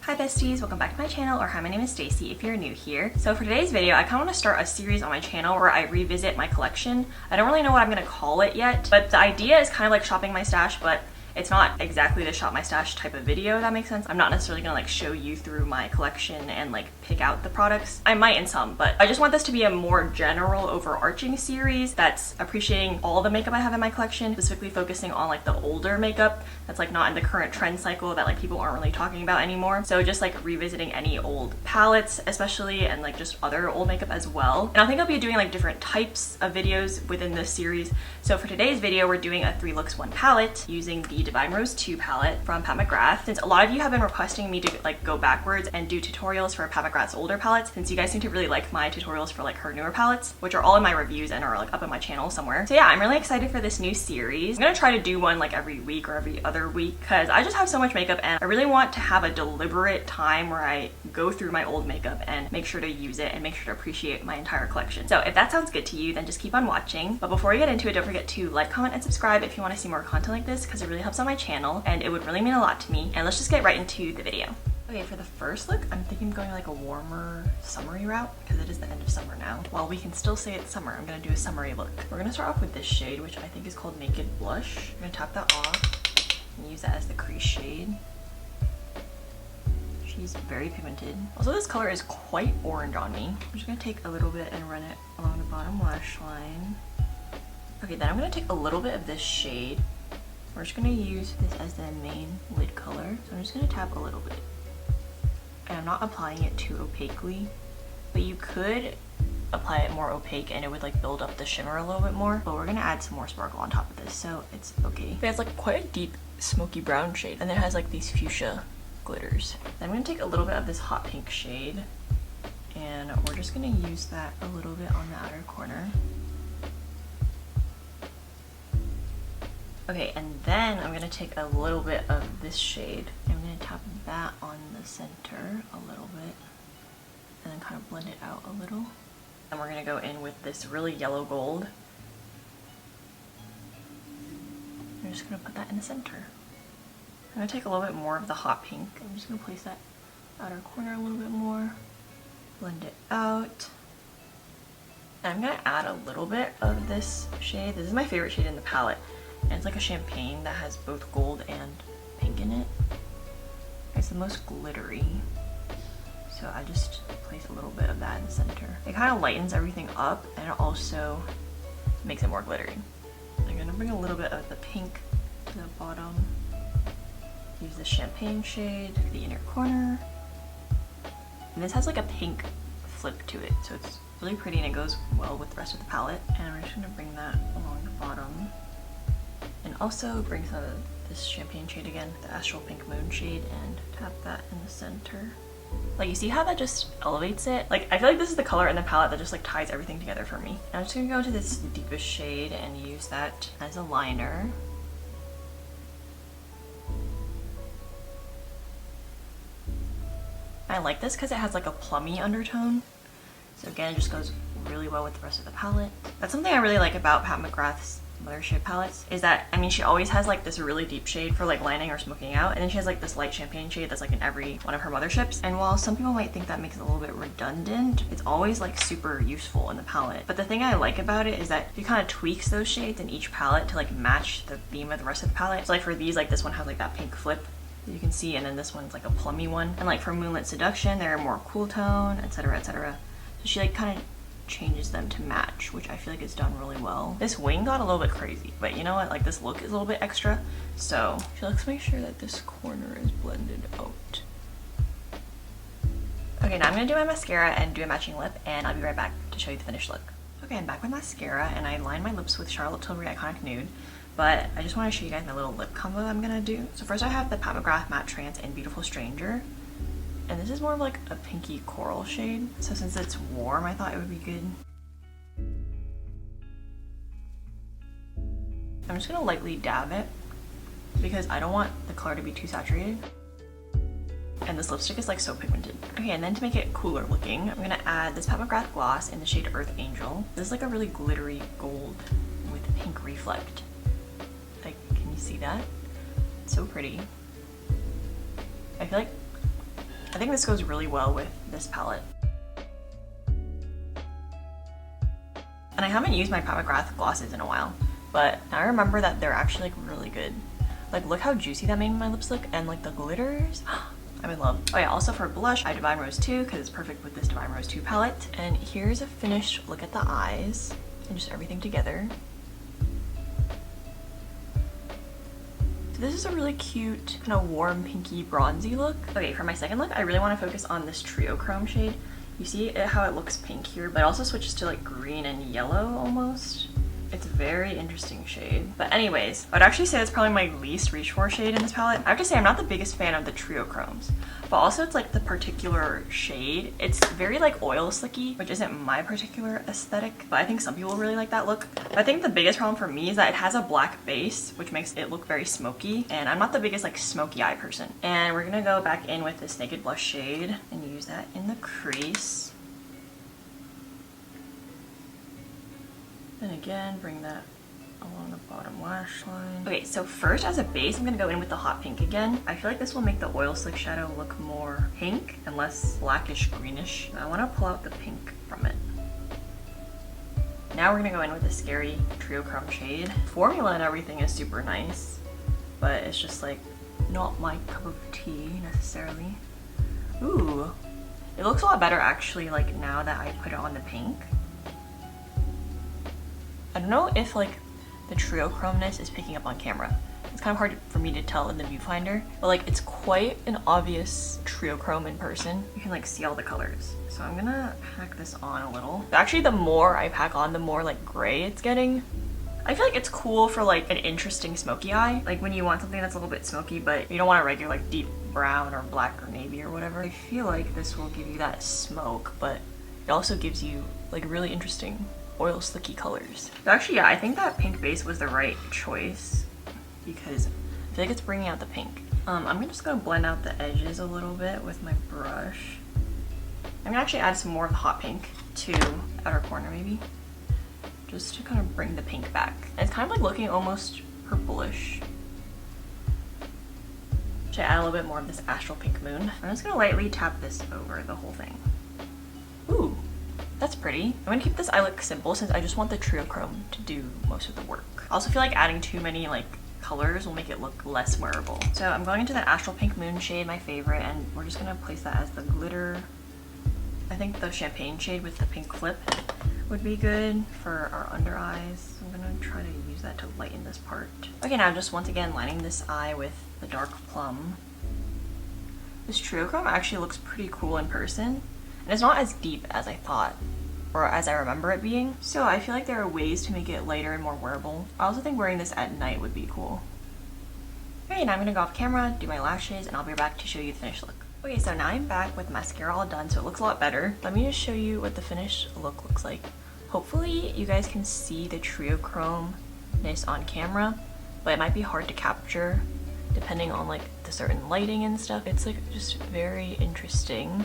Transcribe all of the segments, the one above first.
Hi besties, welcome back to my channel, or hi, my name is Stacy if you're new here. So for today's video, I kind of want to start a series on my channel where I revisit my collection. I don't really know what I'm going to call it yet, but the idea is kind of like shopping my stash, but it's not exactly the shop my stash type of video, if that makes sense. I'm not necessarily gonna like show you through my collection and like pick out the products. I might in some, but I just want this to be a more general overarching series that's appreciating all the makeup I have in my collection, specifically focusing on like the older makeup that's like not in the current trend cycle that like people aren't really talking about anymore. So just like revisiting any old palettes especially, and like just other old makeup as well. And I think I'll be doing like different types of videos within this series. So for today's video, we're doing a 3 looks 1 palette using the Divine 2 palette from Pat McGrath. Since a lot of you have been requesting me to like go backwards and do tutorials for Pat McGrath's older palettes, since you guys seem to really like my tutorials for like her newer palettes, which are all in my reviews and are like up on my channel somewhere. So yeah, I'm really excited for this new series. I'm gonna try to do one like every week or every other week because I just have so much makeup and I really want to have a deliberate time where I go through my old makeup and make sure to use it and make sure to appreciate my entire collection. So if that sounds good to you, then just keep on watching. But before we get into it, don't forget to like, comment, and subscribe if you want to see more content like this, because it really helps on my channel and it would really mean a lot to me. And let's just get right into the video. Okay, for the first look, I'm thinking of going like a warmer summery route because it is the end of summer now. While we can still say it's summer, I'm gonna do a summery look. We're gonna start off with this shade, which I think is called Naked Blush. I'm gonna tap that off and use that as the crease shade. She's very pigmented. Also, this color is quite orange on me. I'm just gonna take a little bit and run it along the bottom lash line. Okay, then I'm gonna take a little bit of this shade. We're just gonna use this as the main lid color. So I'm just gonna tap a little bit. And I'm not applying it too opaquely, but you could apply it more opaque and it would like build up the shimmer a little bit more. But we're gonna add some more sparkle on top of this, so it's okay. It has like quite a deep smoky brown shade, and then it has like these fuchsia glitters. Then I'm gonna take a little bit of this hot pink shade, and we're just gonna use that a little bit on the outer corner. Okay, and then I'm gonna take a little bit of this shade. I'm gonna tap that on the center a little bit, and then kind of blend it out a little. And we're gonna go in with this really yellow gold. I'm just gonna put that in the center. I'm gonna take a little bit more of the hot pink. I'm just gonna place that outer corner a little bit more, blend it out. And I'm gonna add a little bit of this shade. This is my favorite shade in the palette. And it's like a champagne that has both gold and pink in it. It's the most glittery. So I just place a little bit of that in the center. It kind of lightens everything up and it also makes it more glittery. I'm gonna bring a little bit of the pink to the bottom. Use the champagne shade for the inner corner. And this has like a pink flip to it. So it's really pretty and it goes well with the rest of the palette. And we're just gonna bring that along the bottom. And also bring some of this champagne shade again, the Astral Pink Moon shade, and tap that in the center. Like, you see how that just elevates it? Like, I feel like this is the color in the palette that just like ties everything together for me. And I'm just gonna go into this deepest shade and use that as a liner. I like this because it has like a plummy undertone. So again, it just goes really well with the rest of the palette. That's something I really like about Pat McGrath's Mothership palettes, is that, I mean, she always has like this really deep shade for like lining or smoking out, and then she has like this light champagne shade that's like in every one of her Motherships. And while some people might think that makes it a little bit redundant, it's always like super useful in the palette. But the thing I like about it is that she kind of tweaks those shades in each palette to like match the theme of the rest of the palette. So like for these, like this one has like that pink flip that you can see, and then this one's like a plummy one. And like for Moonlit Seduction, they're more cool tone, etc, etc. So she like kind of changes them to match, which I feel like is done really well. This wing got a little bit crazy, but you know what, like this look is a little bit extra, so let's make sure that this corner is blended out. Okay, now I'm gonna do my mascara and do a matching lip, and I'll be right back to show you the finished look. Okay, I'm back with mascara, and I lined my lips with Charlotte Tilbury Iconic Nude, but I just want to show you guys my little lip combo I'm gonna do. So first I have the Pat McGrath Mattetrance and Beautiful Stranger. And this is more of like a pinky coral shade. So since it's warm, I thought it would be good. I'm just gonna lightly dab it because I don't want the color to be too saturated. And this lipstick is like so pigmented. Okay, and then to make it cooler looking, I'm gonna add this Pat McGrath gloss in the shade Earth Angel. This is like a really glittery gold with pink reflect. Like, can you see that? It's so pretty. I feel like I think this goes really well with this palette. And I haven't used my McGrath glosses in a while, but now I remember that they're actually like really good. Like look how juicy that made my lips look, and like the glitters. I'm in love. Oh yeah, also for blush, I have Divine Rose 2 because it's perfect with this Divine Rose 2 palette. And here's a finished look at the eyes and just everything together. So this is a really cute, kind of warm, pinky, bronzy look. Okay, for my second look, I really want to focus on this Trio Chrome shade. You see how it looks pink here, but it also switches to like green and yellow almost. It's a very interesting shade. But anyways, I would actually say that's probably my least reach for shade in this palette. I have to say I'm not the biggest fan of the Trio Chromes, but also it's like the particular shade. It's very like oil slicky, which isn't my particular aesthetic, but I think some people really like that look. But I think the biggest problem for me is that it has a black base, which makes it look very smoky, and I'm not the biggest like smoky eye person. And we're gonna go back in with this Naked Blush shade and use that in the crease. And again, bring that along the bottom lash line. Okay, so first as a base, I'm gonna go in with the hot pink again. I feel like this will make the oil slick shadow look more pink and less blackish greenish. I wanna pull out the pink from it. Now we're gonna go in with the Scary Trio Chrome shade. Formula and everything is super nice, but it's just like not my cup of tea necessarily. Ooh, it looks a lot better actually like now that I put it on the pink. I don't know if like the Trio Chromeness is picking up on camera. It's kind of hard for me to tell in the viewfinder, but like it's quite an obvious Trio Chrome in person. You can like see all the colors. So I'm gonna pack this on a little. Actually, the more I pack on, the more like gray it's getting. I feel like it's cool for like an interesting smoky eye. Like when you want something that's a little bit smoky, but you don't want a regular like deep brown or black or navy or whatever. I feel like this will give you that smoke, but it also gives you like really interesting oil slicky colors. So actually, yeah, I think that pink base was the right choice because I feel like it's bringing out the pink. I'm just gonna blend out the edges a little bit with my brush. I'm gonna actually add some more of the hot pink to the outer corner maybe, just to kind of bring the pink back. And it's kind of like looking almost purplish. Should I add a little bit more of this Astral Pink Moon? I'm just gonna lightly tap this over the whole thing. Ooh. That's pretty. I'm gonna keep this eye look simple since I just want the Trio Chrome to do most of the work. I also feel like adding too many like colors will make it look less wearable. So I'm going into that Astral Pink Moon shade, my favorite, and we're just gonna place that as the glitter. I think the champagne shade with the pink flip would be good for our under eyes. I'm gonna try to use that to lighten this part. Okay, now just once again lining this eye with the dark plum. This Trio Chrome actually looks pretty cool in person. And it's not as deep as I thought, or as I remember it being. So I feel like there are ways to make it lighter and more wearable. I also think wearing this at night would be cool. Okay, now I'm gonna go off camera, do my lashes, and I'll be back to show you the finished look. Okay, so now I'm back with mascara all done, so it looks a lot better. Let me just show you what the finished look looks like. Hopefully you guys can see the Trio Chrome-ness on camera, but it might be hard to capture depending on like the certain lighting and stuff. It's like just very interesting.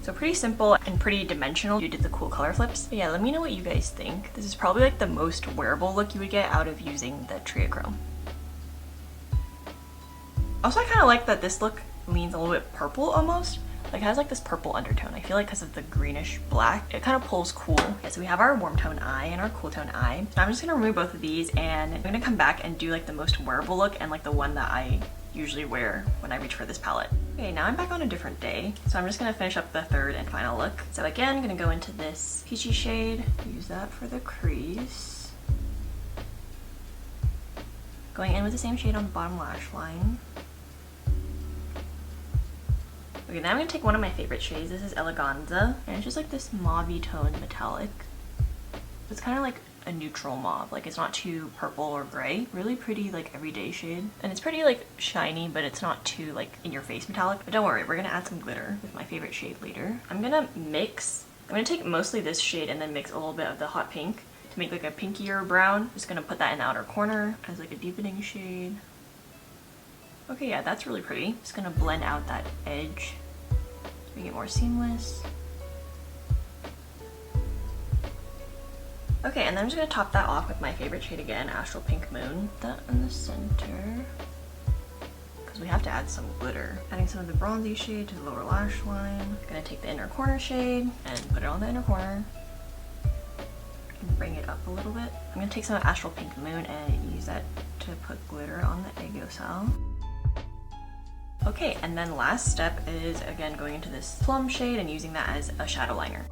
So pretty simple and pretty dimensional. You did the cool color flips. But yeah, let me know what you guys think. This is probably like the most wearable look you would get out of using the Trio Chrome. Also, I kind of like that this look leans a little bit purple almost. Like it has like this purple undertone. I feel like because of the greenish black, it kind of pulls cool. Okay, so we have our warm tone eye and our cool tone eye. So I'm just gonna remove both of these and I'm gonna come back and do like the most wearable look and like the one that I usually wear when I reach for this palette. Okay, now I'm back on a different day, so I'm just gonna finish up the third and final look. So again, I'm gonna go into this peachy shade, use that for the crease. Going in with the same shade on the bottom lash line. Okay, now I'm gonna take one of my favorite shades. This is Eleganza, and it's just like this mauve toned metallic. It's kind of like a neutral mauve, like it's not too purple or gray. Really pretty like everyday shade, and it's pretty like shiny, but it's not too like in your face metallic. But don't worry, we're gonna add some glitter with my favorite shade later. I'm gonna take mostly this shade and then mix a little bit of the hot pink to make like a pinkier brown. Just gonna put that in the outer corner as like a deepening shade. Okay, yeah, that's really pretty. Just gonna blend out that edge to make it more seamless. Okay, and then I'm just gonna top that off with my favorite shade again, Astral Pink Moon. Put that in the center, because we have to add some glitter. Adding some of the bronzy shade to the lower lash line. Gonna take the inner corner shade and put it on the inner corner. And bring it up a little bit. I'm gonna take some Astral Pink Moon and use that to put glitter on the Eggo cell. Okay, and then last step is again going into this plum shade and using that as a shadow liner.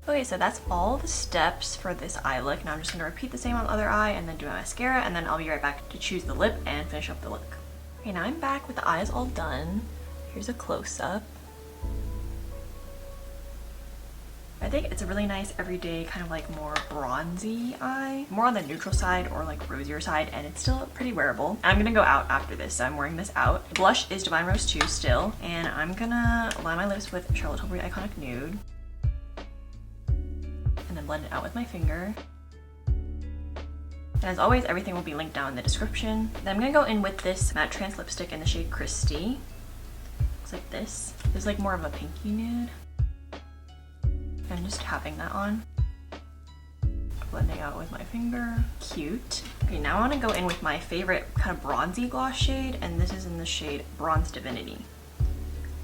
Okay, so that's all the steps for this eye look. Now I'm just gonna repeat the same on the other eye and then do my mascara, and then I'll be right back to choose the lip and finish up the look. Okay, now I'm back with the eyes all done. Here's a close-up. I think it's a really nice everyday kind of like more bronzy eye, more on the neutral side or like rosier side, and it's still pretty wearable. I'm gonna go out after this, so I'm wearing this out. Blush is Divine Rose 2 still, and I'm gonna line my lips with Charlotte Tilbury Iconic Nude. And then blend it out with my finger. And as always, everything will be linked down in the description. Then I'm gonna go in with this Mattetrance lipstick in the shade Christy. Looks like this. It's like more of a pinky nude. And just tapping that on. Blending out with my finger. Cute. Okay, now I wanna go in with my favorite kind of bronzy gloss shade, and this is in the shade Bronze Divinity.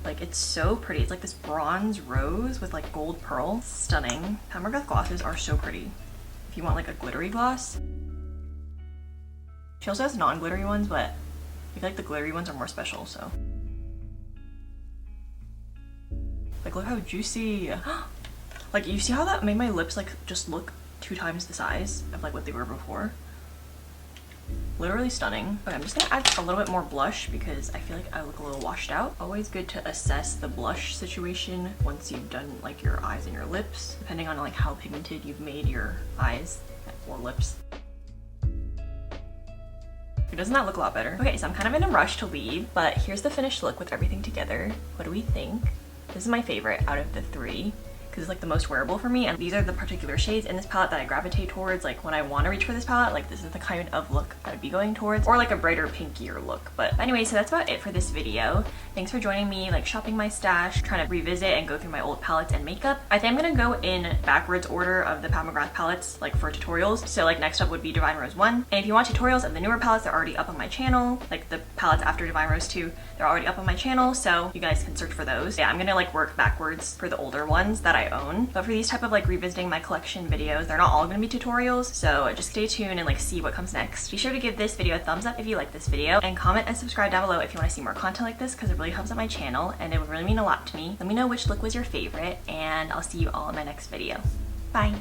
Like, it's so pretty. It's like this bronze rose with like gold pearl. Stunning. McGrath glosses are so pretty. If you want like a glittery gloss. She also has non-glittery ones, but I feel like the glittery ones are more special, so. Like, look how juicy. Like, you see how that made my lips like just look 2 times the size of like what they were before? Literally stunning. Okay, I'm just gonna add a little bit more blush because I feel like I look a little washed out. Always good to assess the blush situation once you've done like your eyes and your lips, depending on like how pigmented you've made your eyes or lips. Doesn't that look a lot better? Okay, so I'm kind of in a rush to leave, but here's the finished look with everything together. What do we think? This is my favorite out of the 3. Because it's like the most wearable for me, and these are the particular shades in this palette that I gravitate towards. Like when I want to reach for this palette, like this is the kind of look I would be going towards, or like a brighter pinkier look. But anyway, so that's about it for this video. Thanks for joining me, like shopping my stash, trying to revisit and go through my old palettes and makeup. I think I'm gonna go in backwards order of the McGrath palettes, like for tutorials. So like next up would be Divine Rose 1. And if you want tutorials of the newer palettes, they're already up on my channel. Like the palettes after Divine Rose 2, they're already up on my channel, so you guys can search for those. Yeah, I'm gonna like work backwards for the older ones that I own. But for these type of like revisiting my collection videos, they're not all gonna be tutorials, so just stay tuned and like see what comes next. Be sure to give this video a thumbs up if you like this video, and comment and subscribe down below if you want to see more content like this, because it really helps out my channel and it would really mean a lot to me. Let me know which look was your favorite, and I'll see you all in my next video. Bye!